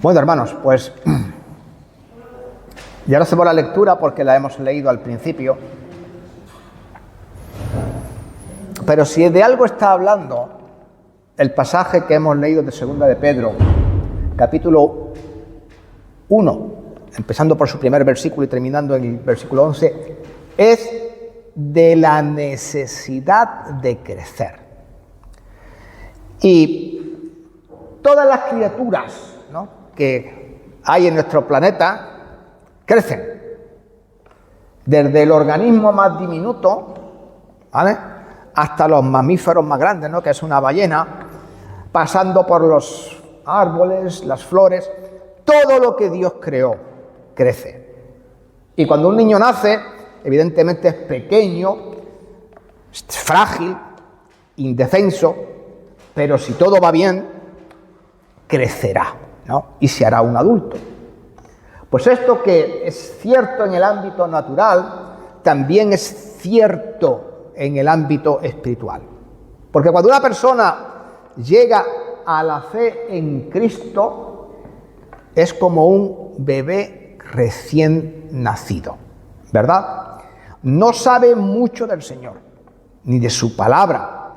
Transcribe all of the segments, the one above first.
Bueno, hermanos, pues ya no hacemos la lectura porque la hemos leído al principio. Pero si de algo está hablando el pasaje que hemos leído de Segunda de Pedro, capítulo 1, empezando por su primer versículo y terminando en el versículo 11, es de la necesidad de crecer. Y todas las criaturas, ¿no?, que hay en nuestro planeta crecen. Desde el organismo más diminuto, ¿vale?, hasta los mamíferos más grandes, ¿no?, que es una ballena, pasando por los árboles, las flores, todo lo que Dios creó crece. Y cuando un niño nace, evidentemente es pequeño, es frágil, indefenso, pero si todo va bien, crecerá, ¿no?, y se hará un adulto. Pues esto que es cierto en el ámbito natural, también es cierto en el ámbito espiritual. Porque cuando una persona llega a la fe en Cristo, es como un bebé recién nacido, ¿verdad? No sabe mucho del Señor, ni de su palabra,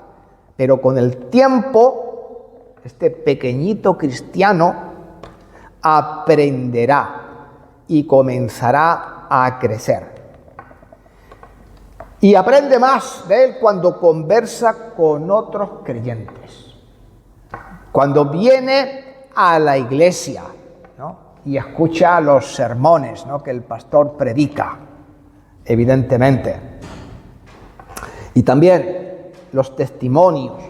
pero con el tiempo, este pequeñito cristiano aprenderá y comenzará a crecer. Y aprende más de él cuando conversa con otros creyentes, cuando viene a la iglesia, ¿no?, y escucha los sermones, ¿no?, que el pastor predica, evidentemente. Y también los testimonios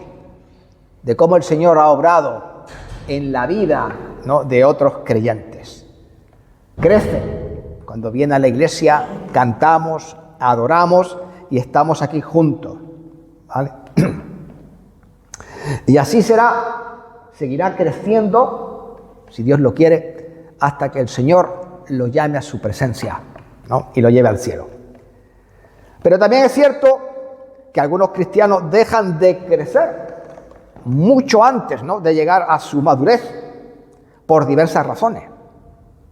de cómo el Señor ha obrado en la vida, ¿no?, de otros creyentes. Crece cuando viene a la iglesia, cantamos, adoramos y estamos aquí juntos, ¿vale? Y así seguirá creciendo, si Dios lo quiere, hasta que el Señor lo llame a su presencia, ¿no?, y lo lleve al cielo. Pero también es cierto que algunos cristianos dejan de crecer mucho antes, ¿no?, de llegar a su madurez, por diversas razones.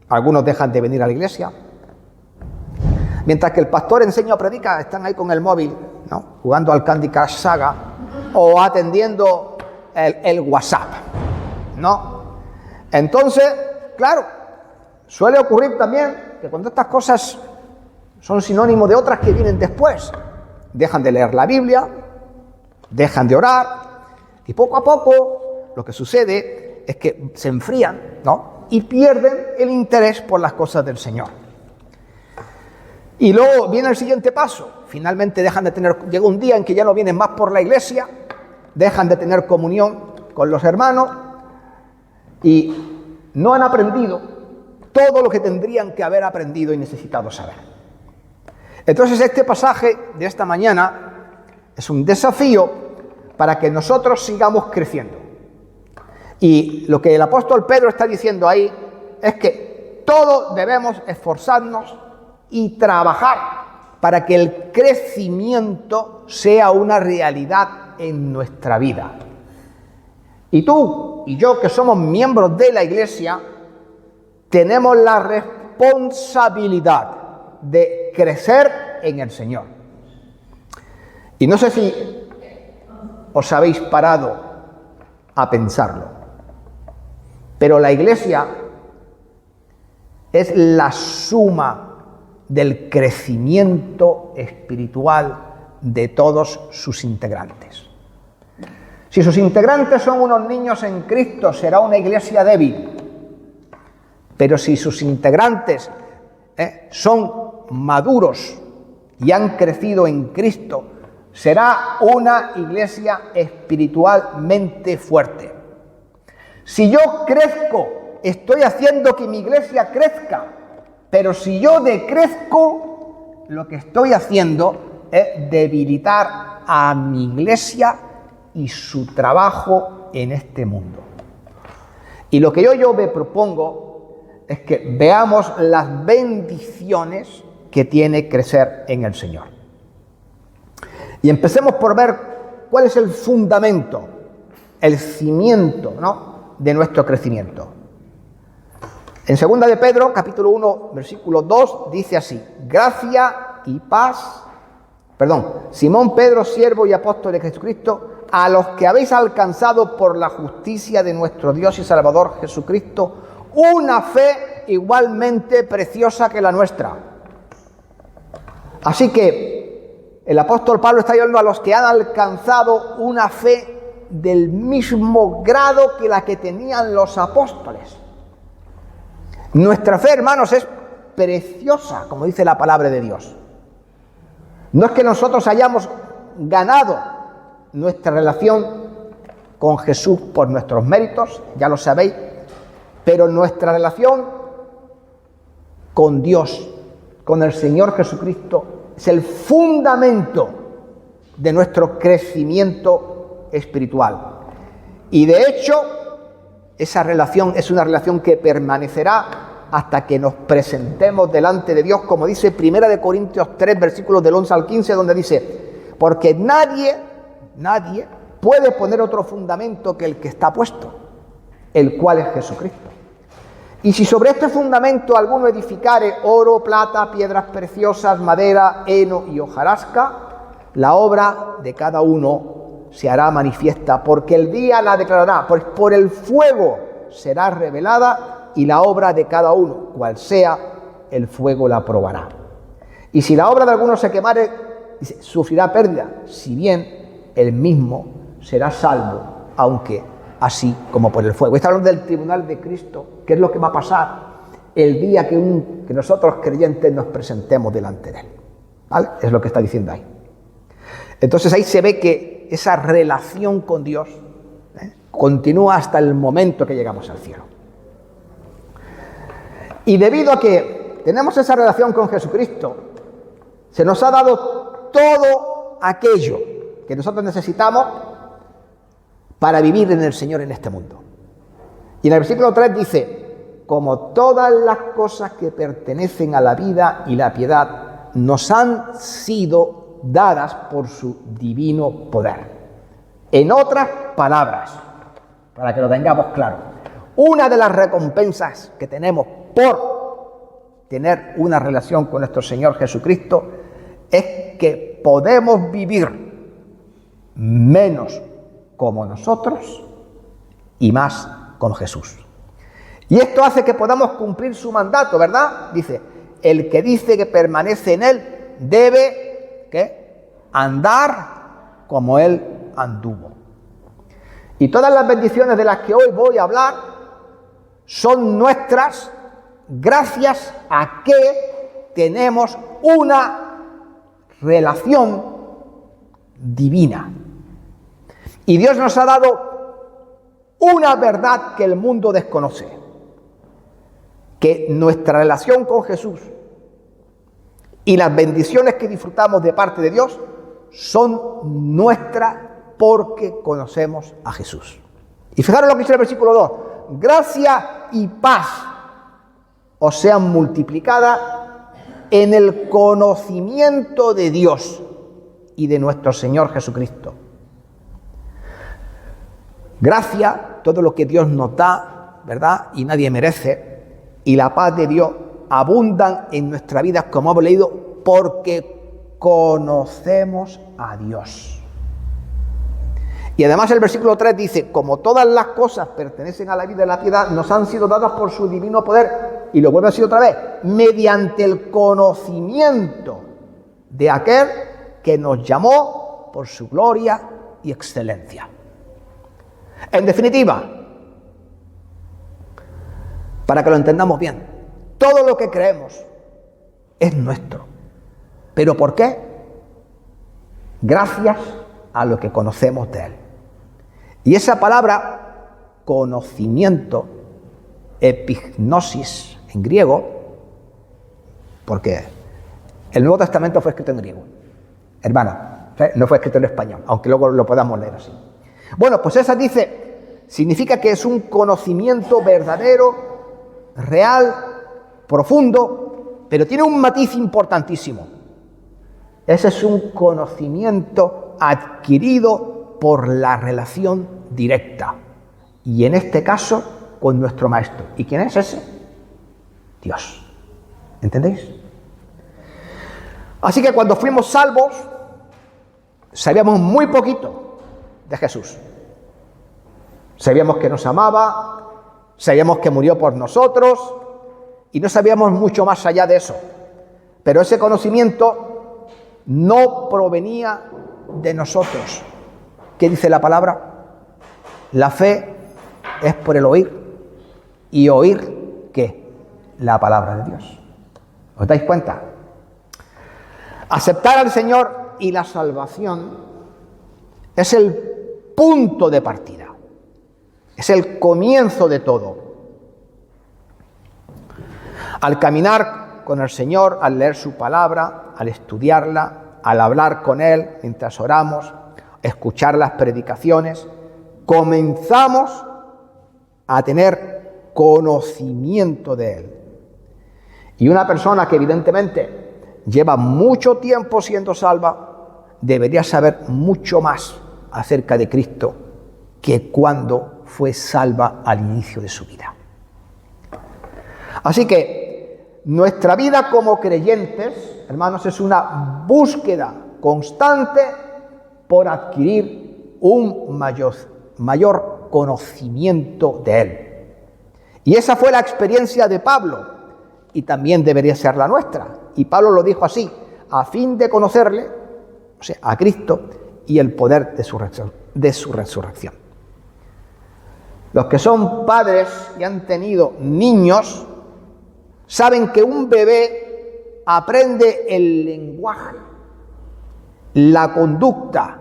Algunos dejan de venir a la iglesia. Mientras que el pastor enseña o predica, están ahí con el móvil, ¿no?, jugando al Candy Crush Saga o atendiendo el WhatsApp, ¿no? Entonces, claro, suele ocurrir también que cuando estas cosas son sinónimo de otras que vienen después, dejan de leer la Biblia, dejan de orar, y poco a poco lo que sucede es que se enfrían, ¿no?, y pierden el interés por las cosas del Señor. Y luego viene el siguiente paso. Finalmente llega un día en que ya no vienen más por la iglesia, dejan de tener comunión con los hermanos y no han aprendido todo lo que tendrían que haber aprendido y necesitado saber. Entonces este pasaje de esta mañana es un desafío para que nosotros sigamos creciendo. Y lo que el apóstol Pedro está diciendo ahí es que todos debemos esforzarnos y trabajar para que el crecimiento sea una realidad en nuestra vida. Y tú y yo, que somos miembros de la iglesia, tenemos la responsabilidad de crecer en el Señor. Y no sé si os habéis parado a pensarlo, pero la iglesia es la suma del crecimiento espiritual de todos sus integrantes. Si sus integrantes son unos niños en Cristo, será una iglesia débil. Pero si sus integrantes son maduros y han crecido en Cristo, será una iglesia espiritualmente fuerte. Si yo crezco, estoy haciendo que mi iglesia crezca, pero si yo decrezco, lo que estoy haciendo es debilitar a mi iglesia y su trabajo en este mundo. Y lo que yo me propongo es que veamos las bendiciones que tiene crecer en el Señor. Y empecemos por ver cuál es el fundamento, el cimiento, ¿no?, de nuestro crecimiento. En 2 de Pedro, capítulo 1, versículo 2, dice así: gracia y paz, Simón Pedro, siervo y apóstol de Jesucristo, a los que habéis alcanzado por la justicia de nuestro Dios y Salvador Jesucristo, una fe igualmente preciosa que la nuestra. Así que el apóstol Pablo está llamando a los que han alcanzado una fe del mismo grado que la que tenían los apóstoles. Nuestra fe, hermanos, es preciosa, como dice la palabra de Dios. No es que nosotros hayamos ganado nuestra relación con Jesús por nuestros méritos, ya lo sabéis, pero nuestra relación con Dios, con el Señor Jesucristo, es el fundamento de nuestro crecimiento espiritual. Y de hecho, esa relación es una relación que permanecerá hasta que nos presentemos delante de Dios, como dice 1 Corintios 3, versículos del 11 al 15, donde dice: porque nadie puede poner otro fundamento que el que está puesto, el cual es Jesucristo. Y si sobre este fundamento alguno edificare oro, plata, piedras preciosas, madera, heno y hojarasca, la obra de cada uno se hará manifiesta, porque el día la declarará, pues por el fuego será revelada, y la obra de cada uno, cual sea, el fuego la probará. Y si la obra de alguno se quemare, sufrirá pérdida, si bien el mismo será salvo, aunque así como por el fuego. Está hablando del tribunal de Cristo, que es lo que va a pasar el día que nosotros creyentes nos presentemos delante de Él. ¿Vale? Es lo que está diciendo ahí. Entonces ahí se ve que esa relación con Dios continúa hasta el momento que llegamos al cielo. Y debido a que tenemos esa relación con Jesucristo, se nos ha dado todo aquello que nosotros necesitamos para vivir en el Señor en este mundo. Y en el versículo 3 dice: como todas las cosas que pertenecen a la vida y la piedad nos han sido dadas por su divino poder. En otras palabras, para que lo tengamos claro, una de las recompensas que tenemos por tener una relación con nuestro Señor Jesucristo es que podemos vivir menos como nosotros y más como Jesús. Y esto hace que podamos cumplir su mandato, ¿verdad? Dice: el que dice que permanece en Él debe, ¿qué?, andar como Él anduvo. Y todas las bendiciones de las que hoy voy a hablar son nuestras gracias a que tenemos una relación divina. Y Dios nos ha dado una verdad que el mundo desconoce: que nuestra relación con Jesús y las bendiciones que disfrutamos de parte de Dios son nuestras porque conocemos a Jesús. Y fijaros lo que dice el versículo 2: gracia y paz os sean multiplicadas en el conocimiento de Dios y de nuestro Señor Jesucristo. Gracia, todo lo que Dios nos da, ¿verdad?, y nadie merece, y la paz de Dios abundan en nuestra vida, como hemos leído, porque conocemos a Dios. Y además el versículo 3 dice: como todas las cosas pertenecen a la vida y la piedad, nos han sido dadas por su divino poder, y lo vuelve a decir otra vez, mediante el conocimiento de aquel que nos llamó por su gloria y excelencia. En definitiva, para que lo entendamos bien, todo lo que creemos es nuestro. ¿Pero por qué? Gracias a lo que conocemos de Él. Y esa palabra conocimiento, epignosis en griego, porque el Nuevo Testamento fue escrito en griego, hermana, no fue escrito en español, aunque luego lo podamos leer así. Bueno, pues esa significa que es un conocimiento verdadero, real, profundo, pero tiene un matiz importantísimo. Ese es un conocimiento adquirido por la relación directa, y en este caso con nuestro Maestro. ¿Y quién es ese? Dios. ¿Entendéis? Así que cuando fuimos salvos, sabíamos muy poquito de Jesús. Sabíamos que nos amaba, sabíamos que murió por nosotros y no sabíamos mucho más allá de eso. Pero ese conocimiento no provenía de nosotros. ¿Qué dice la palabra? La fe es por el oír. ¿Y oír qué? La palabra de Dios. ¿Os dais cuenta? Aceptar al Señor y la salvación es el punto de partida. Es el comienzo de todo. Al caminar con el Señor, al leer su palabra, al estudiarla, al hablar con Él mientras oramos, escuchar las predicaciones, comenzamos a tener conocimiento de Él. Y una persona que evidentemente lleva mucho tiempo siendo salva, debería saber mucho más acerca de Cristo que cuando fue salva al inicio de su vida. Así que nuestra vida como creyentes, hermanos, es una búsqueda constante por adquirir un mayor conocimiento de Él. Y esa fue la experiencia de Pablo, y también debería ser la nuestra. Y Pablo lo dijo así: a fin de conocerle, o sea, a Cristo, y el poder de su resurrección. Los que son padres y han tenido niños saben que un bebé aprende el lenguaje, la conducta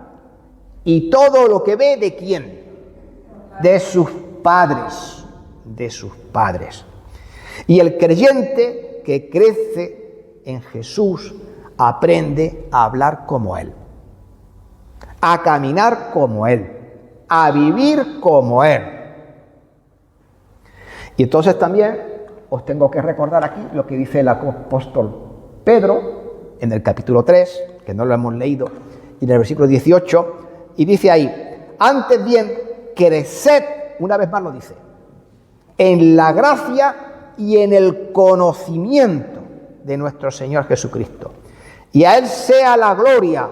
y todo lo que ve ¿de quién? De sus padres, de sus padres. Y el creyente que crece en Jesús aprende a hablar como Él, a caminar como Él, a vivir como Él. Y entonces también os tengo que recordar aquí lo que dice el apóstol Pedro en el capítulo 3, que no lo hemos leído, y en el versículo 18, y dice ahí: antes bien, creced, una vez más lo dice, en la gracia y en el conocimiento de nuestro Señor Jesucristo. Y a Él sea la gloria,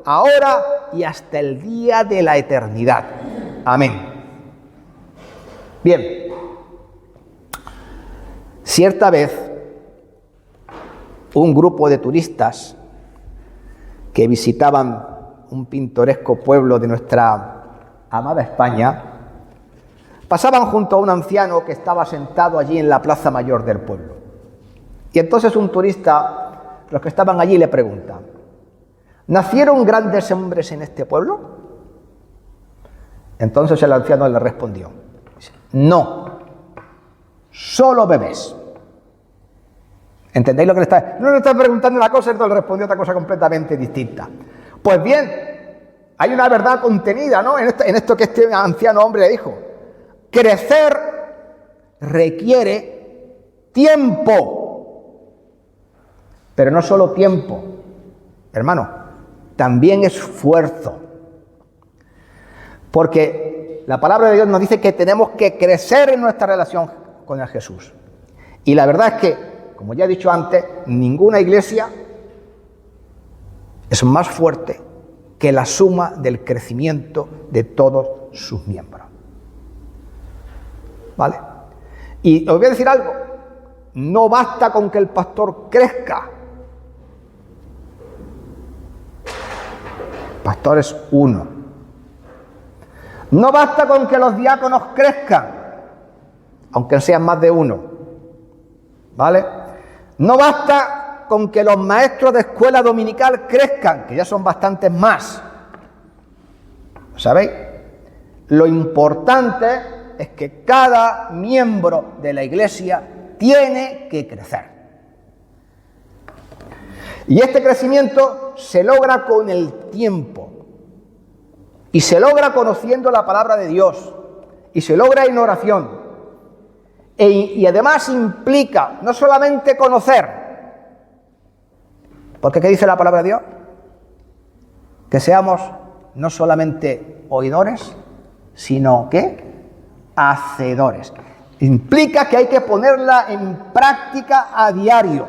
ahora y hasta el día de la eternidad. Amén. Bien. Cierta vez, un grupo de turistas que visitaban un pintoresco pueblo de nuestra amada España, pasaban junto a un anciano que estaba sentado allí en la plaza mayor del pueblo. Y entonces un turista, los que estaban allí, le pregunta: ¿nacieron grandes hombres en este pueblo? Entonces el anciano le respondió: no, solo bebés. ¿Entendéis lo que le está? No le está preguntando una cosa, él le respondió otra cosa completamente distinta. Pues bien, hay una verdad contenida, ¿no?, en esto que este anciano hombre le dijo. Crecer requiere tiempo, pero no solo tiempo, hermano, también esfuerzo. Porque la palabra de Dios nos dice que tenemos que crecer en nuestra relación con el Jesús. Y la verdad es que, como ya he dicho antes, ninguna iglesia es más fuerte que la suma del crecimiento de todos sus miembros. ¿Vale? Y os voy a decir algo: no basta con que el pastor crezca. El pastor es uno. No basta con que los diáconos crezcan, aunque sean más de uno. ¿Vale? No basta con que los maestros de escuela dominical crezcan, que ya son bastantes más. ¿Sabéis? Lo importante es que cada miembro de la iglesia tiene que crecer. Y este crecimiento se logra con el tiempo. Y se logra conociendo la palabra de Dios. Y se logra en oración. Y además implica no solamente conocer, porque ¿qué dice la palabra de Dios? Que seamos no solamente oidores, sino ¿qué? Hacedores. Implica que hay que ponerla en práctica a diario.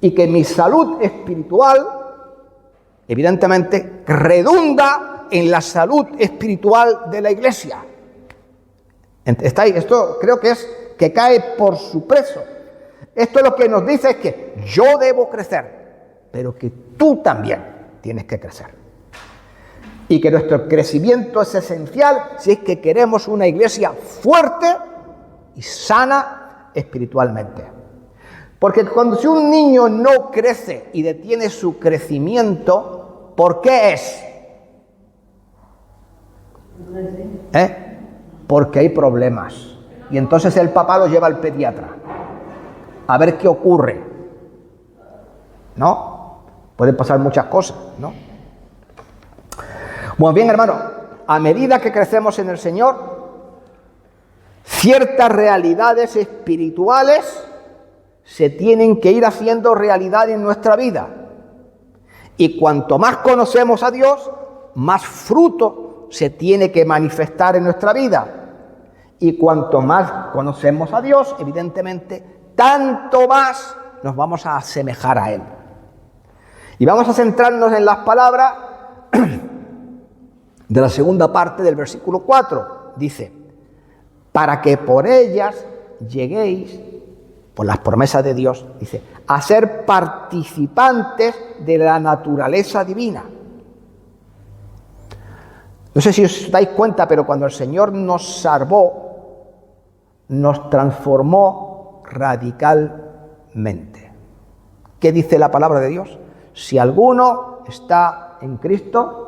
Y que mi salud espiritual, evidentemente, redunda en la salud espiritual de la Iglesia. ¿Está ahí? Esto creo que cae por su peso. Esto lo que nos dice es que yo debo crecer, pero que tú también tienes que crecer. Y que nuestro crecimiento es esencial si es que queremos una iglesia fuerte y sana espiritualmente. Porque si un niño no crece y detiene su crecimiento, ¿por qué es? Porque hay problemas. Y entonces el papá lo lleva al pediatra a ver qué ocurre. ¿No? Pueden pasar muchas cosas, ¿no? Bueno, bien, hermano, a medida que crecemos en el Señor, ciertas realidades espirituales se tienen que ir haciendo realidad en nuestra vida. Y cuanto más conocemos a Dios, más fruto se tiene que manifestar en nuestra vida. Y cuanto más conocemos a Dios, evidentemente, tanto más nos vamos a asemejar a Él. Y vamos a centrarnos en las palabras de la segunda parte del versículo 4. Dice, para que por ellas lleguéis, por las promesas de Dios, dice, a ser participantes de la naturaleza divina. No sé si os dais cuenta, pero cuando el Señor nos salvó, nos transformó radicalmente. ¿Qué dice la palabra de Dios? Si alguno está en Cristo,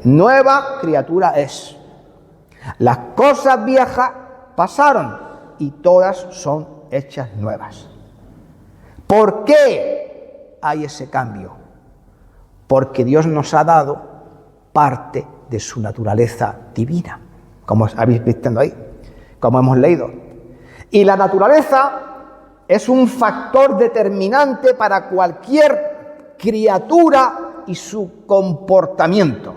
nueva criatura es. Las cosas viejas pasaron y todas son hechas nuevas. ¿Por qué hay ese cambio? Porque Dios nos ha dado parte de su naturaleza divina, como habéis visto ahí, como hemos leído. Y la naturaleza es un factor determinante para cualquier criatura y su comportamiento.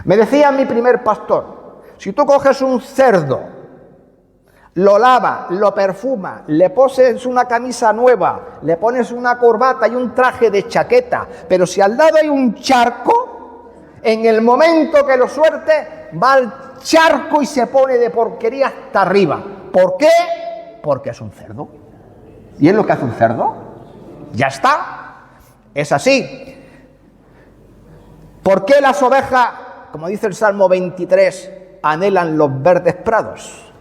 Me decía mi primer pastor, si tú coges un cerdo, lo lavas, lo perfumas, le pones una camisa nueva, le pones una corbata y un traje de chaqueta, pero si al lado hay un charco, en el momento que lo suelte, va al charco y se pone de porquería hasta arriba. ¿Por qué? Porque es un cerdo. ¿Y es lo que hace un cerdo? Ya está. Es así. ¿Por qué las ovejas, como dice el Salmo 23, anhelan los verdes prados?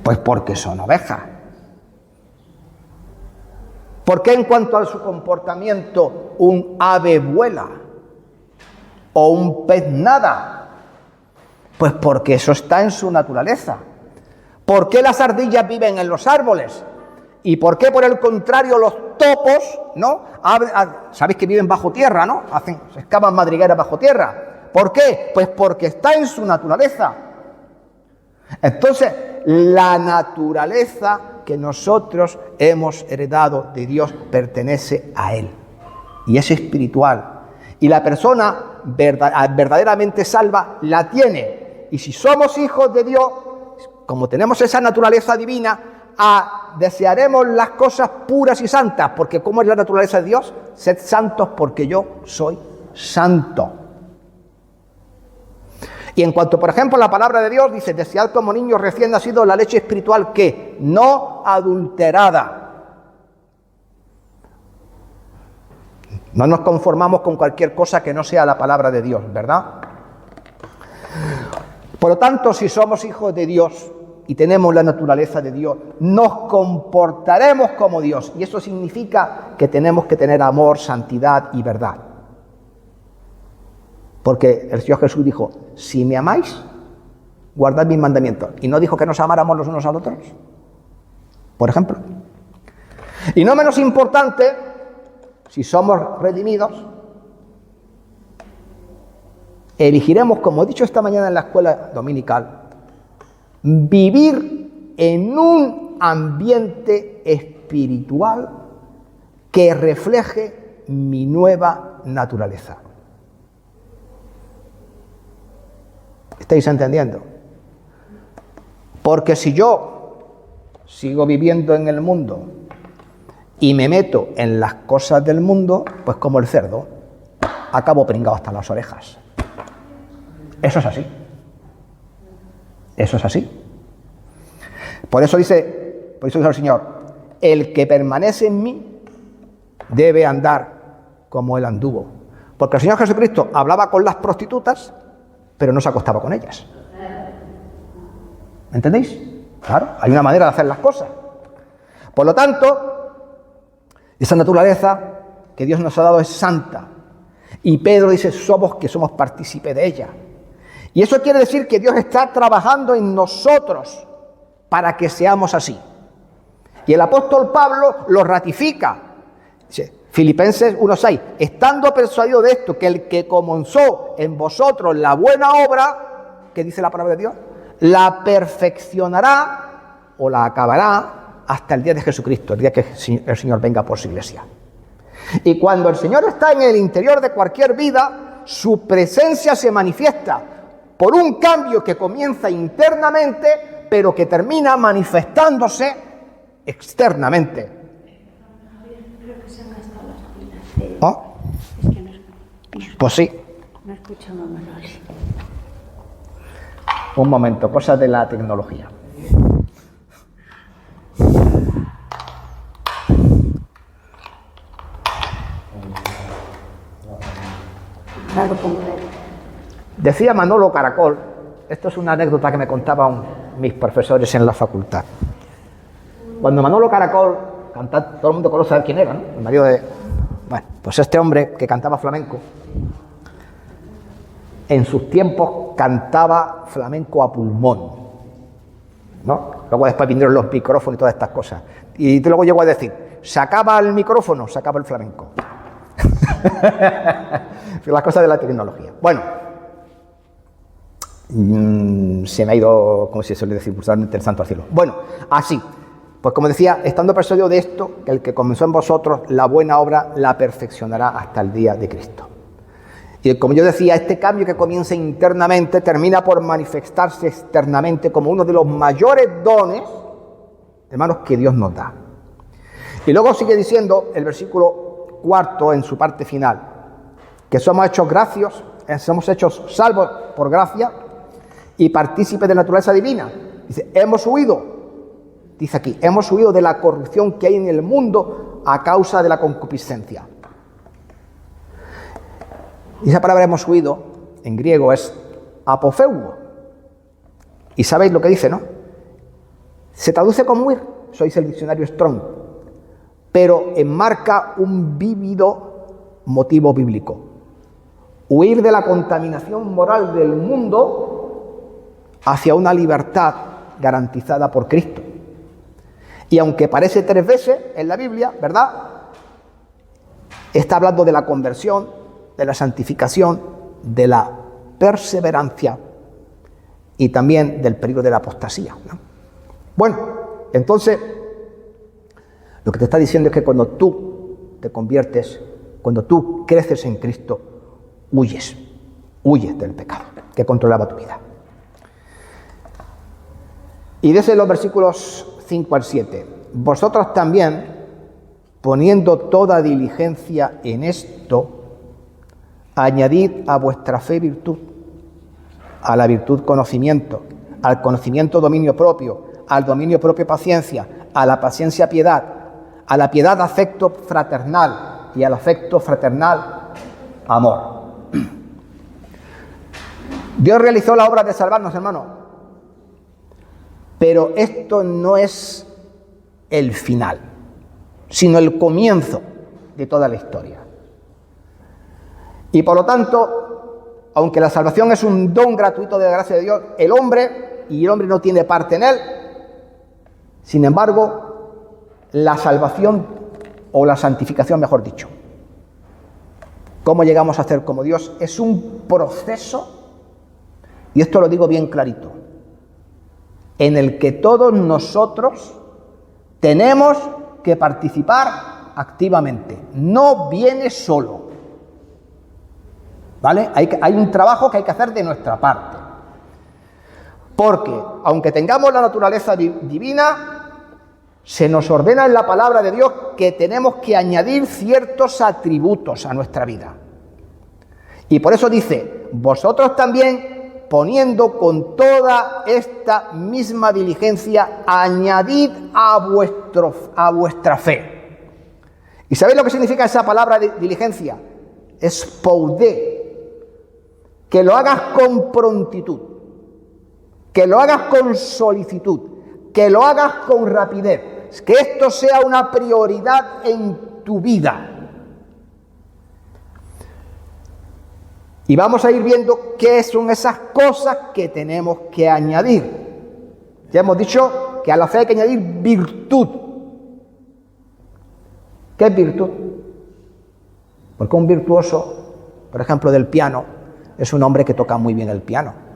Pues porque son ovejas. ¿Por qué en cuanto a su comportamiento un ave vuela o un pez nada? Pues porque eso está en su naturaleza. ¿Por qué las ardillas viven en los árboles? ¿Y por qué, por el contrario, los topos, ¿no? Sabéis que viven bajo tierra, ¿no? Se excavan madrigueras bajo tierra. ¿Por qué? Pues porque está en su naturaleza. Entonces, la naturaleza que nosotros hemos heredado de Dios pertenece a Él. Y es espiritual. Y la persona verdaderamente salva la tiene. Y si somos hijos de Dios, como tenemos esa naturaleza divina, desearemos las cosas puras y santas. Porque ¿cómo es la naturaleza de Dios? Sed santos porque yo soy santo. Y en cuanto, por ejemplo, la palabra de Dios dice, desead como niños recién nacidos la leche espiritual que no adulterada. No nos conformamos con cualquier cosa que no sea la palabra de Dios, ¿verdad? Por lo tanto, si somos hijos de Dios y tenemos la naturaleza de Dios, nos comportaremos como Dios. Y eso significa que tenemos que tener amor, santidad y verdad. Porque el Señor Jesús dijo, si me amáis, guardad mis mandamientos. Y no dijo que nos amáramos los unos a los otros, por ejemplo. Y no menos importante, si somos redimidos, elegiremos, como he dicho esta mañana en la escuela dominical, vivir en un ambiente espiritual que refleje mi nueva naturaleza. ¿Estáis entendiendo? Porque si yo sigo viviendo en el mundo y me meto en las cosas del mundo, pues como el cerdo, acabo pringado hasta las orejas. Eso es así. Eso es así. Por eso dice el Señor, el que permanece en mí debe andar como él anduvo. Porque el Señor Jesucristo hablaba con las prostitutas, pero no se acostaba con ellas. ¿Me entendéis? Claro, hay una manera de hacer las cosas. Por lo tanto, esa naturaleza que Dios nos ha dado es santa. Y Pedro dice, somos partícipes de ella. Y eso quiere decir que Dios está trabajando en nosotros para que seamos así. Y el apóstol Pablo lo ratifica. Dice, Filipenses 1:6, estando persuadido de esto, que el que comenzó en vosotros la buena obra, que dice la palabra de Dios, la perfeccionará o la acabará hasta el día de Jesucristo, el día que el Señor venga por su iglesia. Y cuando el Señor está en el interior de cualquier vida, su presencia se manifiesta por un cambio que comienza internamente, pero que termina manifestándose externamente. Creo que se han gastado las pilas. ¿Oh? Es que no, Pues sí. no escuchamos a Manoli. Un momento, cosas de la tecnología. Claro, como de... Decía Manolo Caracol, esto es una anécdota que me contaban mis profesores en la facultad. Cuando Manolo Caracol cantaba, todo el mundo conoce a quién era, ¿no? El marido de... Bueno, pues este hombre que cantaba flamenco, en sus tiempos cantaba flamenco a pulmón, ¿no? Luego después vinieron los micrófonos y todas estas cosas. Y luego llegó a decir, sacaba el micrófono, sacaba el flamenco. Las cosas de la tecnología. Bueno, se me ha ido, como se suele decir, brutalmente el santo al cielo. Bueno, así, pues como decía, estando persuadido de esto, que el que comenzó en vosotros la buena obra la perfeccionará hasta el día de Cristo. Y como yo decía, este cambio que comienza internamente termina por manifestarse externamente como uno de los mayores dones, hermanos, que Dios nos da. Y luego sigue diciendo el versículo 4 en su parte final, que somos hechos salvos por gracia y partícipes de la naturaleza divina. Dice, hemos huido de la corrupción que hay en el mundo a causa de la concupiscencia. Y esa palabra hemos huido, en griego es apofeuo. Y sabéis lo que dice, ¿no? Se traduce como huir, eso dice el diccionario Strong, pero enmarca un vívido motivo bíblico. Huir de la contaminación moral del mundo hacia una libertad garantizada por Cristo. Y aunque aparece 3 veces en la Biblia, ¿verdad? Está hablando de la conversión, de la santificación, de la perseverancia y también del peligro de la apostasía, ¿no? Bueno, entonces, lo que te está diciendo es que cuando tú te conviertes, cuando tú creces en Cristo, huyes del pecado que controlaba tu vida. Y desde los versículos 5 al 7, vosotros también, poniendo toda diligencia en esto, añadid a vuestra fe virtud, a la virtud conocimiento, al conocimiento dominio propio, al dominio propio paciencia, a la paciencia piedad, a la piedad afecto fraternal y al afecto fraternal amor. Dios realizó la obra de salvarnos, hermanos, pero esto no es el final, sino el comienzo de toda la historia. Y por lo tanto, aunque la salvación es un don gratuito de la gracia de Dios, el hombre no tiene parte en él. Sin embargo, la salvación o la santificación, mejor dicho, cómo llegamos a ser como Dios, es un proceso, y esto lo digo bien clarito, en el que todos nosotros tenemos que participar activamente. No viene solo, ¿vale? Hay un trabajo que hay que hacer de nuestra parte. Porque, aunque tengamos la naturaleza divina, se nos ordena en la palabra de Dios que tenemos que añadir ciertos atributos a nuestra vida. Y por eso dice, vosotros también, poniendo con toda esta misma diligencia, añadid a vuestra fe. ¿Y sabéis lo que significa esa palabra de diligencia? Es poudé, que lo hagas con prontitud, que lo hagas con solicitud, que lo hagas con rapidez, que esto sea una prioridad en tu vida. Y vamos a ir viendo qué son esas cosas que tenemos que añadir. Ya hemos dicho que a la fe hay que añadir virtud. ¿Qué es virtud? Porque un virtuoso, por ejemplo, del piano, es un hombre que toca muy bien el piano.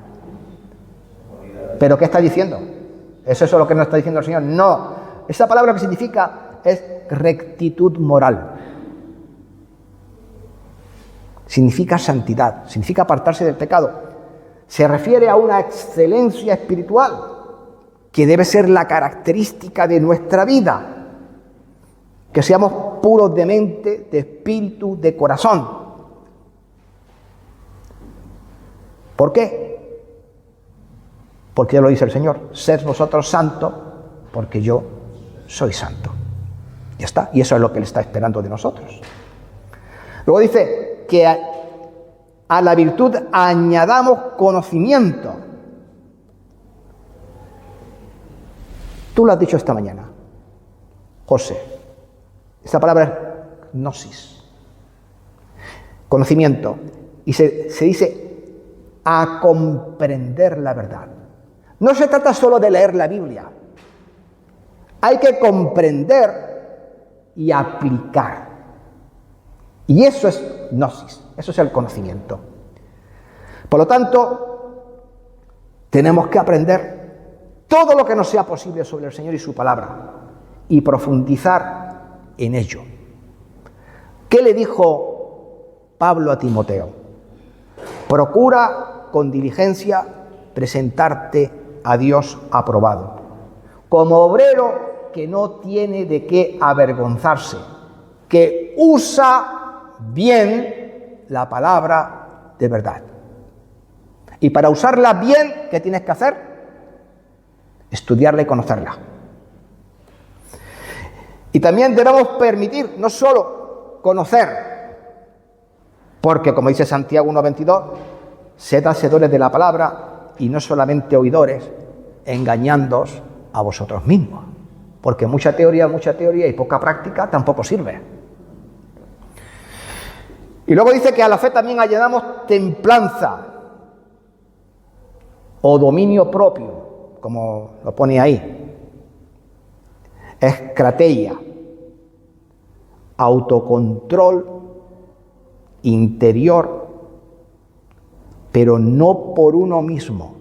¿Pero qué está diciendo? ¿Es eso lo que nos está diciendo el Señor? No. Esa palabra que significa es rectitud moral. Significa santidad, significa apartarse del pecado. Se refiere a una excelencia espiritual que debe ser la característica de nuestra vida. Que seamos puros de mente, de espíritu, de corazón. ¿Por qué? Porque ya lo dice el Señor, sed vosotros santos, porque yo soy santo. Ya está, y eso es lo que Él está esperando de nosotros. Luego dice que a la virtud añadamos conocimiento. Tú lo has dicho esta mañana, José. Esta palabra es gnosis, conocimiento. Y se dice a comprender la verdad. No se trata solo de leer la Biblia. Hay que comprender y aplicar. Y eso es gnosis, eso es el conocimiento. Por lo tanto, tenemos que aprender todo lo que nos sea posible sobre el Señor y su palabra y profundizar en ello. ¿Qué le dijo Pablo a Timoteo? Procura con diligencia presentarte a Dios aprobado, como obrero que no tiene de qué avergonzarse, que usa bien la palabra de verdad. Y para usarla bien, ¿qué tienes que hacer? Estudiarla y conocerla. Y también debemos permitir no solo conocer, porque como dice Santiago 1:22, sed hacedores de la palabra y no solamente oidores, engañándoos a vosotros mismos. Porque mucha teoría y poca práctica tampoco sirve. Y luego dice que a la fe también añadamos templanza o dominio propio, como lo pone ahí. Escrateia, autocontrol interior, pero no por uno mismo,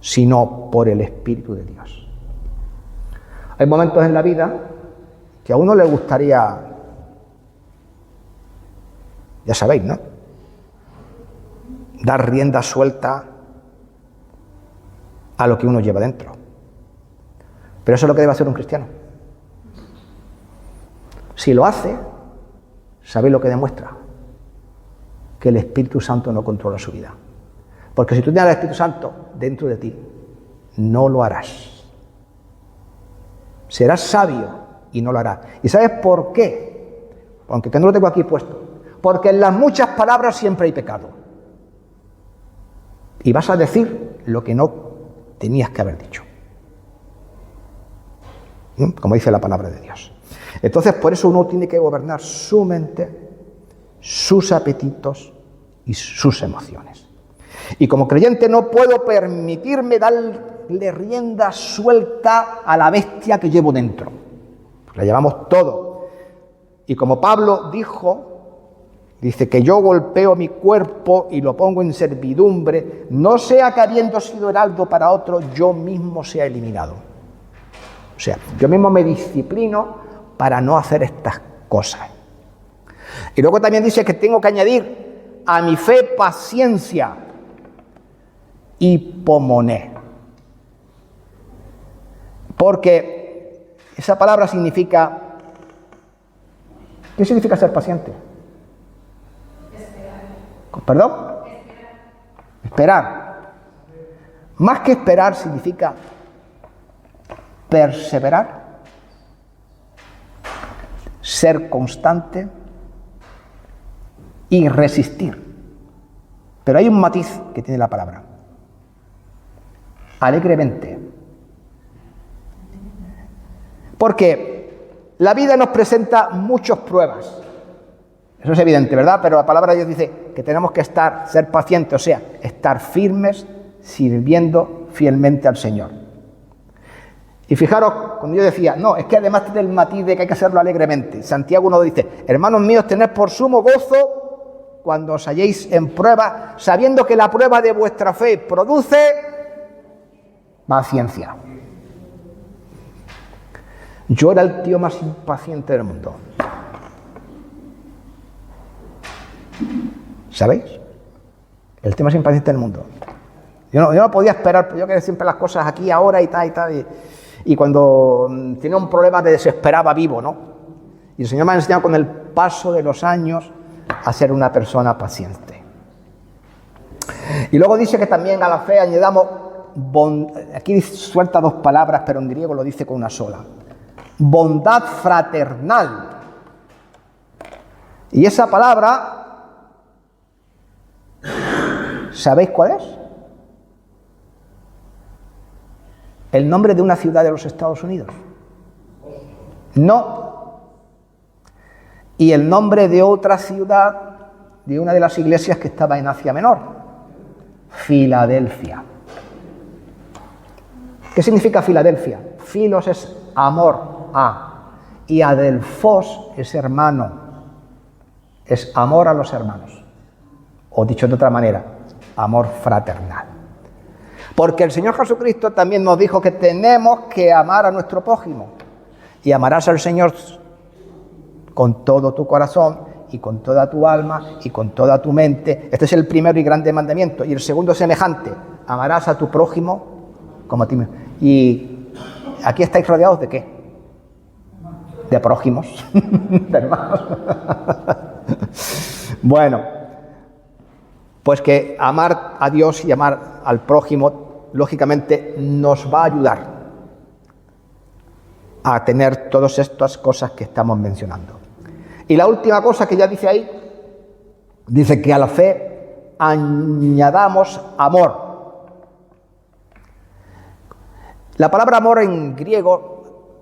sino por el Espíritu de Dios. Hay momentos en la vida que a uno le gustaría, ya sabéis, ¿no?, dar rienda suelta a lo que uno lleva dentro. Pero eso es lo que debe hacer un cristiano. Si lo hace, ¿sabéis lo que demuestra? Que el Espíritu Santo no controla su vida. Porque si tú tienes al Espíritu Santo dentro de ti, no lo harás. Serás sabio y no lo harás. ¿Y sabes por qué? Aunque no lo tengo aquí puesto. Porque en las muchas palabras siempre hay pecado. Y vas a decir lo que no tenías que haber dicho. Como dice la palabra de Dios. Entonces, por eso uno tiene que gobernar su mente, sus apetitos y sus emociones. Y como creyente no puedo permitirme darle rienda suelta a la bestia que llevo dentro. La llevamos todo. Y como Pablo dice que yo golpeo mi cuerpo y lo pongo en servidumbre, no sea que habiendo sido heraldo para otro, yo mismo sea eliminado. O sea, yo mismo me disciplino para no hacer estas cosas. Y luego también dice que tengo que añadir a mi fe paciencia. hipomoné. Porque esa palabra significa... ¿Qué significa ser paciente? Esperar. ¿Perdón? Esperar. Más que esperar significa perseverar, ser constante y resistir. Pero hay un matiz que tiene la palabra. Alegremente. Porque la vida nos presenta muchas pruebas. Eso es evidente, ¿verdad? Pero la palabra de Dios dice que tenemos que ser pacientes, o sea, estar firmes, sirviendo fielmente al Señor. Y fijaros, cuando yo decía, no, es que además tiene el matiz de que hay que hacerlo alegremente. Santiago 1 dice, hermanos míos, tened por sumo gozo cuando os halléis en prueba, sabiendo que la prueba de vuestra fe produce paciencia. Yo era el tío más impaciente del mundo. ¿Sabéis? El tío más impaciente del mundo. Yo no podía esperar, yo quería siempre las cosas aquí, ahora y tal. Y cuando tenía un problema me desesperaba vivo, ¿no? Y el Señor me ha enseñado con el paso de los años a ser una persona paciente. Y luego dice que también a la fe añadamos, aquí suelta dos palabras, pero en griego lo dice con una sola. Bondad fraternal. Y esa palabra, ¿sabéis cuál es? ¿El nombre de una ciudad de los Estados Unidos? No. Y el nombre de otra ciudad, de una de las iglesias que estaba en Asia Menor, Filadelfia. ¿Qué significa Filadelfia? Filos es amor a, y adelfos es hermano, es amor a los hermanos, o dicho de otra manera, amor fraternal. Porque el Señor Jesucristo también nos dijo que tenemos que amar a nuestro prójimo. Y amarás al Señor con todo tu corazón y con toda tu alma y con toda tu mente. Este es el primero y grande mandamiento. Y el segundo es semejante. Amarás a tu prójimo como a ti mismo. Y aquí estáis rodeados ¿de qué? De prójimos. De hermanos. Bueno, pues que amar a Dios y amar al prójimo lógicamente nos va a ayudar a tener todas estas cosas que estamos mencionando. Y la última cosa que ya dice ahí, dice que a la fe añadamos amor. La palabra amor en griego,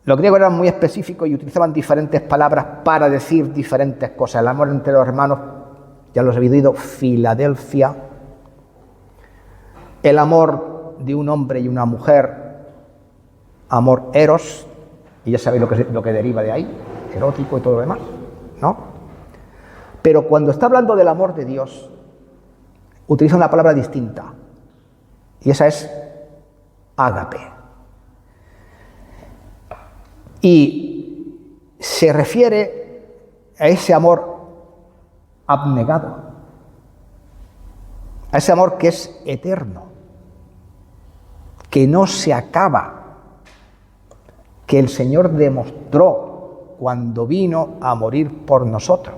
los griegos eran muy específicos y utilizaban diferentes palabras para decir diferentes cosas. El amor entre los hermanos, ya los habéis oído, Filadelfia. El amor de un hombre y una mujer, amor eros, y ya sabéis lo que deriva de ahí, erótico y todo lo demás, ¿no? Pero cuando está hablando del amor de Dios, utiliza una palabra distinta, y esa es ágape. Y se refiere a ese amor abnegado, a ese amor que es eterno, que no se acaba, que el Señor demostró cuando vino a morir por nosotros.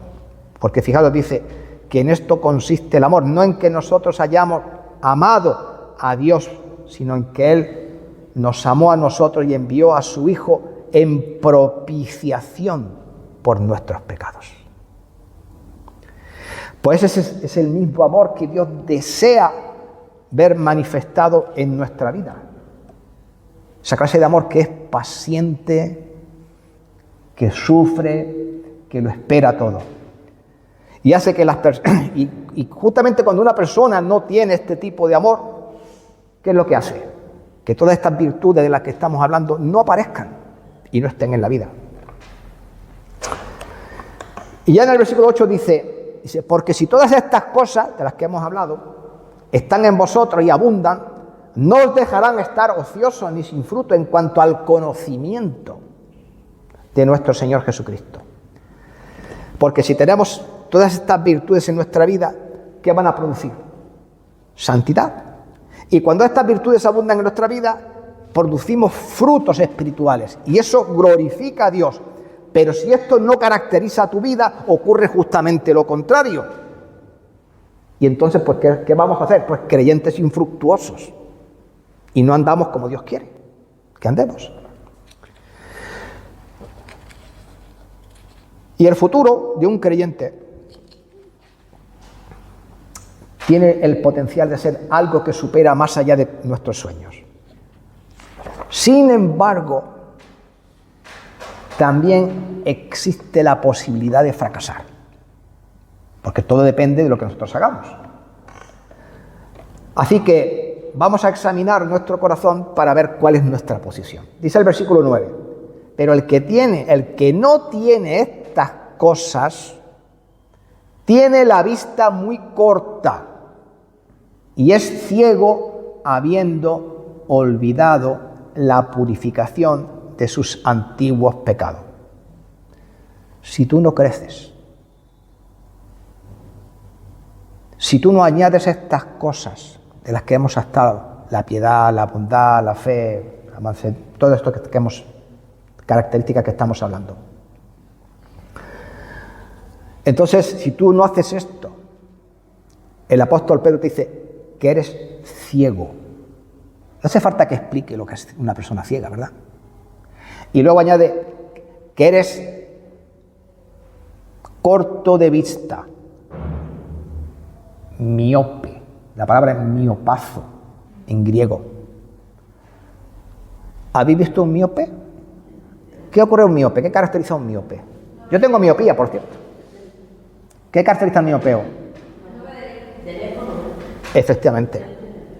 Porque fijaros, dice que en esto consiste el amor, no en que nosotros hayamos amado a Dios, sino en que Él nos amó a nosotros y envió a su Hijo en propiciación por nuestros pecados. Pues ese es el mismo amor que Dios desea ver manifestado en nuestra vida. Esa clase de amor que es paciente, que sufre, que lo espera todo. Y hace que las personas... Y justamente cuando una persona no tiene este tipo de amor, ¿qué es lo que hace? Que todas estas virtudes de las que estamos hablando no aparezcan y no estén en la vida. Y ya en el versículo 8 dice, porque si todas estas cosas de las que hemos hablado están en vosotros y abundan, no os dejarán estar ociosos ni sin fruto en cuanto al conocimiento de nuestro Señor Jesucristo. Porque si tenemos todas estas virtudes en nuestra vida, ¿qué van a producir? Santidad. Y cuando estas virtudes abundan en nuestra vida, producimos frutos espirituales y eso glorifica a Dios. Pero si esto no caracteriza tu vida, ocurre justamente lo contrario. Y entonces, pues, ¿qué vamos a hacer? Pues creyentes infructuosos. Y no andamos como Dios quiere que andemos. Y el futuro de un creyente tiene el potencial de ser algo que supera más allá de nuestros sueños. Sin embargo, también existe la posibilidad de fracasar, porque todo depende de lo que nosotros hagamos. Así que vamos a examinar nuestro corazón para ver cuál es nuestra posición. Dice el versículo 9, pero el que no tiene estas cosas, tiene la vista muy corta y es ciego habiendo olvidado la purificación de sus antiguos pecados. Si tú no creces, si tú no añades estas cosas de las que hemos estado, la piedad, la bondad, la fe, la mansedumbre, todo esto que hemos, características que estamos hablando. Entonces, si tú no haces esto, el apóstol Pedro te dice que eres ciego. No hace falta que explique lo que es una persona ciega, ¿verdad? Y luego añade que eres corto de vista, miope. La palabra es miopazo en griego. ¿Habéis visto un miope? ¿Qué ocurre a un miope? ¿Qué caracteriza a un miope? Yo tengo miopía, por cierto. ¿Qué caracteriza al miopeo? No ve de lejos. Efectivamente.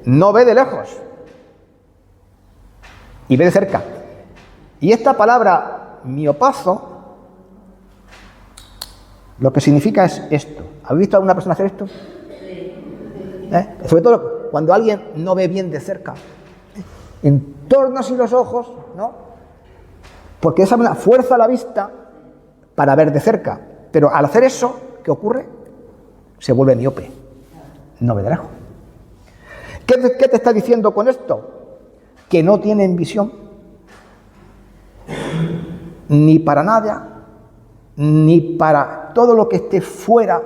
No ve de lejos. Y ve de cerca. Y esta palabra miopazo, lo que significa es esto. ¿Habéis visto a una persona hacer esto? Sobre todo cuando alguien no ve bien de cerca. Entorna así los ojos, ¿no? Porque esa manera fuerza la vista para ver de cerca. Pero al hacer eso, ¿qué ocurre? Se vuelve miope. No ve de lejos. ¿Qué te está diciendo con esto? Que no tienen visión ni para nada, ni para todo lo que esté fuera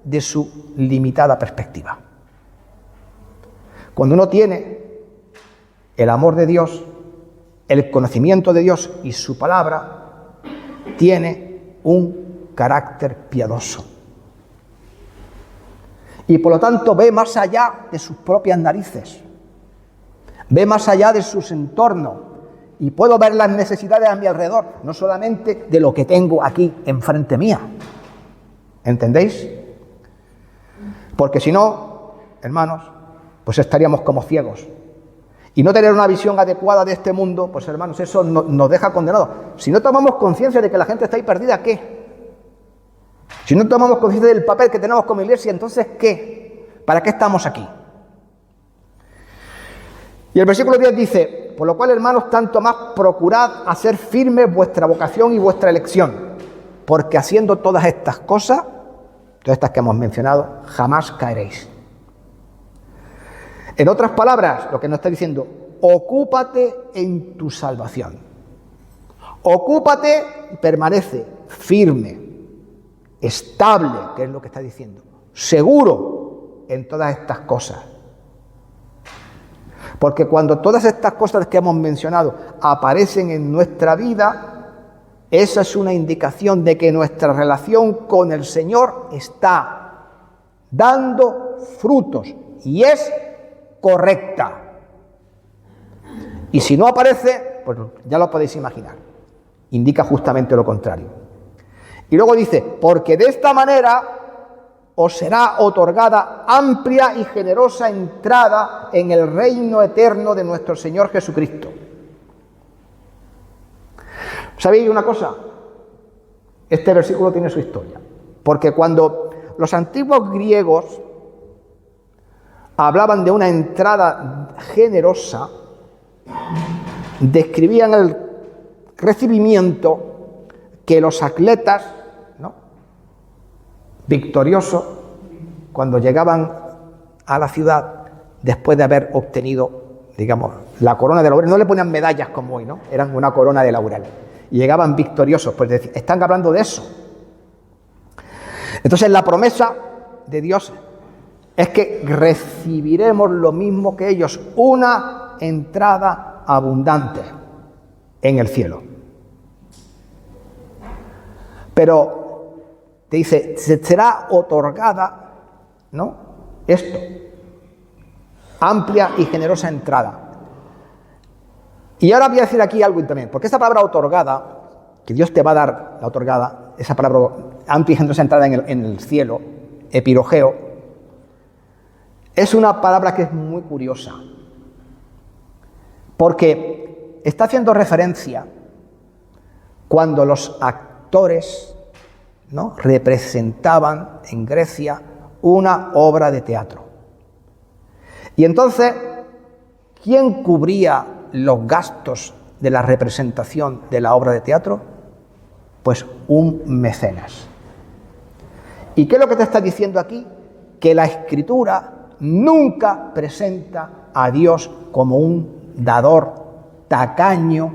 de su limitada perspectiva. Cuando uno tiene el amor de Dios, el conocimiento de Dios y su palabra, tiene un carácter piadoso. Y por lo tanto ve más allá de sus propias narices. Ve más allá de sus entornos y puedo ver las necesidades a mi alrededor, no solamente de lo que tengo aquí enfrente mía. ¿Entendéis? Porque si no, hermanos, pues estaríamos como ciegos. Y no tener una visión adecuada de este mundo, pues hermanos, eso nos deja condenados. Si no tomamos conciencia de que la gente está ahí perdida, ¿qué? Si no tomamos conciencia del papel que tenemos como iglesia, entonces ¿qué? ¿Para qué estamos aquí? Y el versículo 10 dice, por lo cual, hermanos, tanto más procurad hacer firme vuestra vocación y vuestra elección, porque haciendo todas estas cosas, todas estas que hemos mencionado, jamás caeréis. En otras palabras, lo que nos está diciendo, ocúpate en tu salvación. Ocúpate y permanece firme, estable, que es lo que está diciendo, seguro en todas estas cosas. Porque cuando todas estas cosas que hemos mencionado aparecen en nuestra vida, esa es una indicación de que nuestra relación con el Señor está dando frutos y es correcta. Y si no aparece, pues ya lo podéis imaginar. Indica justamente lo contrario. Y luego dice, porque de esta manera os será otorgada amplia y generosa entrada en el reino eterno de nuestro Señor Jesucristo. ¿Sabéis una cosa? Este versículo tiene su historia. Porque cuando los antiguos griegos hablaban de una entrada generosa, describían el recibimiento que los atletas, ¿no?, victoriosos, cuando llegaban a la ciudad, después de haber obtenido, digamos, la corona de laurel. No le ponían medallas como hoy, ¿no? Eran una corona de laurel. Y llegaban victoriosos, pues están hablando de eso. Entonces la promesa de Dios es que recibiremos lo mismo que ellos, una entrada abundante en el cielo. Pero te dice, se será otorgada, ¿no? Esto, amplia y generosa entrada. Y ahora voy a decir aquí algo también, porque esa palabra otorgada, que Dios te va a dar la otorgada, esa palabra amplia y generosa entrada en el cielo, epirogeo, es una palabra que es muy curiosa, porque está haciendo referencia cuando los actores, ¿no?, representaban en Grecia una obra de teatro. Y entonces, ¿quién cubría los gastos de la representación de la obra de teatro? Pues un mecenas. ¿Y qué es lo que te está diciendo aquí? Que la Escritura nunca presenta a Dios como un dador tacaño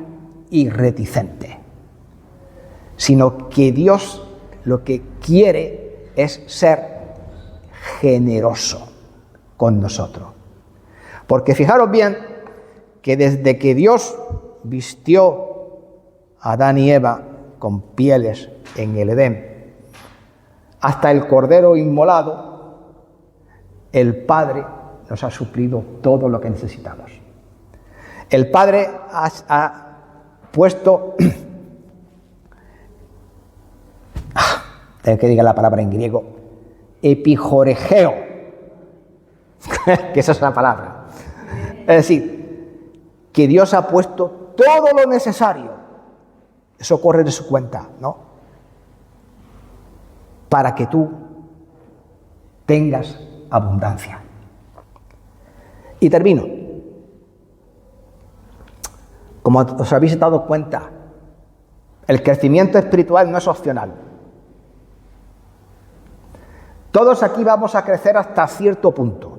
y reticente, sino que Dios lo que quiere es ser generoso con nosotros. Porque fijaros bien que desde que Dios vistió a Adán y Eva con pieles en el Edén, hasta el cordero inmolado, el Padre nos ha suplido todo lo que necesitamos. El Padre ha puesto, tengo que diga la palabra en griego, epijoregeo, que esa es la palabra. Es decir, que Dios ha puesto todo lo necesario, eso corre de su cuenta, ¿no?, para que tú tengas abundancia. Y termino. Como os habéis dado cuenta, el crecimiento espiritual no es opcional. Todos aquí vamos a crecer hasta cierto punto.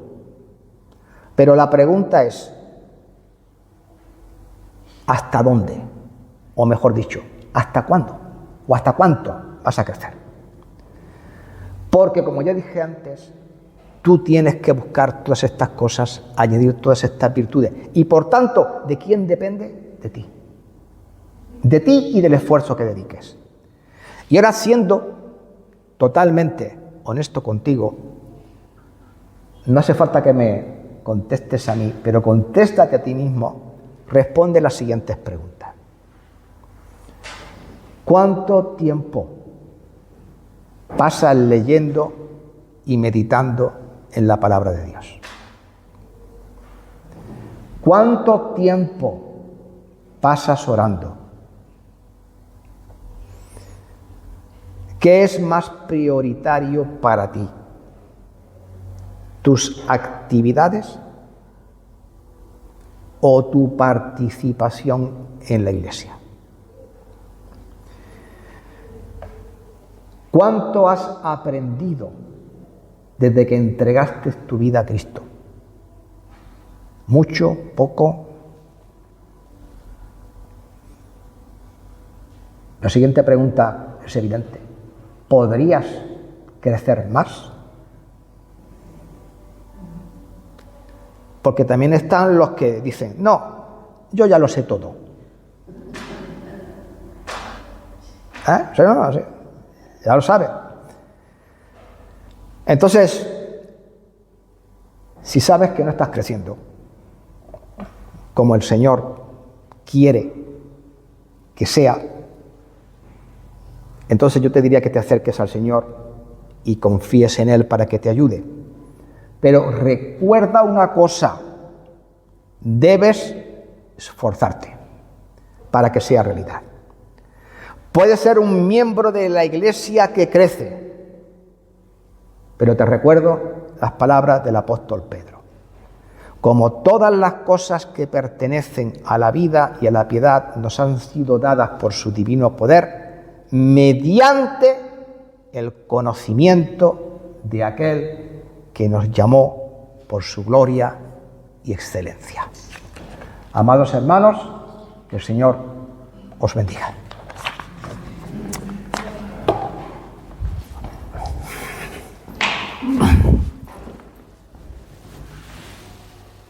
Pero la pregunta es, ¿hasta dónde? O mejor dicho, ¿hasta cuándo? ¿O hasta cuánto vas a crecer? Porque, como ya dije antes, tú tienes que buscar todas estas cosas, añadir todas estas virtudes. Y por tanto, ¿de quién depende? De ti. De ti y del esfuerzo que dediques. Y ahora, siendo totalmente honesto contigo, no hace falta que me contestes a mí, pero contéstate a ti mismo, responde las siguientes preguntas. ¿Cuánto tiempo pasas leyendo y meditando en la palabra de Dios? ¿Cuánto tiempo pasas orando? ¿Qué es más prioritario para ti? ¿Tus actividades o tu participación en la iglesia? ¿Cuánto has aprendido desde que entregaste tu vida a Cristo? ¿Mucho? ¿Poco? La siguiente pregunta es evidente. ¿Podrías crecer más? Porque también están los que dicen, no, yo ya lo sé todo. ¿Sí, no? Sí, ya lo sabe. Entonces, si sabes que no estás creciendo como el Señor quiere que sea, entonces yo te diría que te acerques al Señor y confíes en Él para que te ayude. Pero recuerda una cosa, debes esforzarte para que sea realidad. Puedes ser un miembro de la iglesia que crece, pero te recuerdo las palabras del apóstol Pedro. Como todas las cosas que pertenecen a la vida y a la piedad nos han sido dadas por su divino poder, mediante el conocimiento de aquel que nos llamó por su gloria y excelencia. Amados hermanos, que el Señor os bendiga.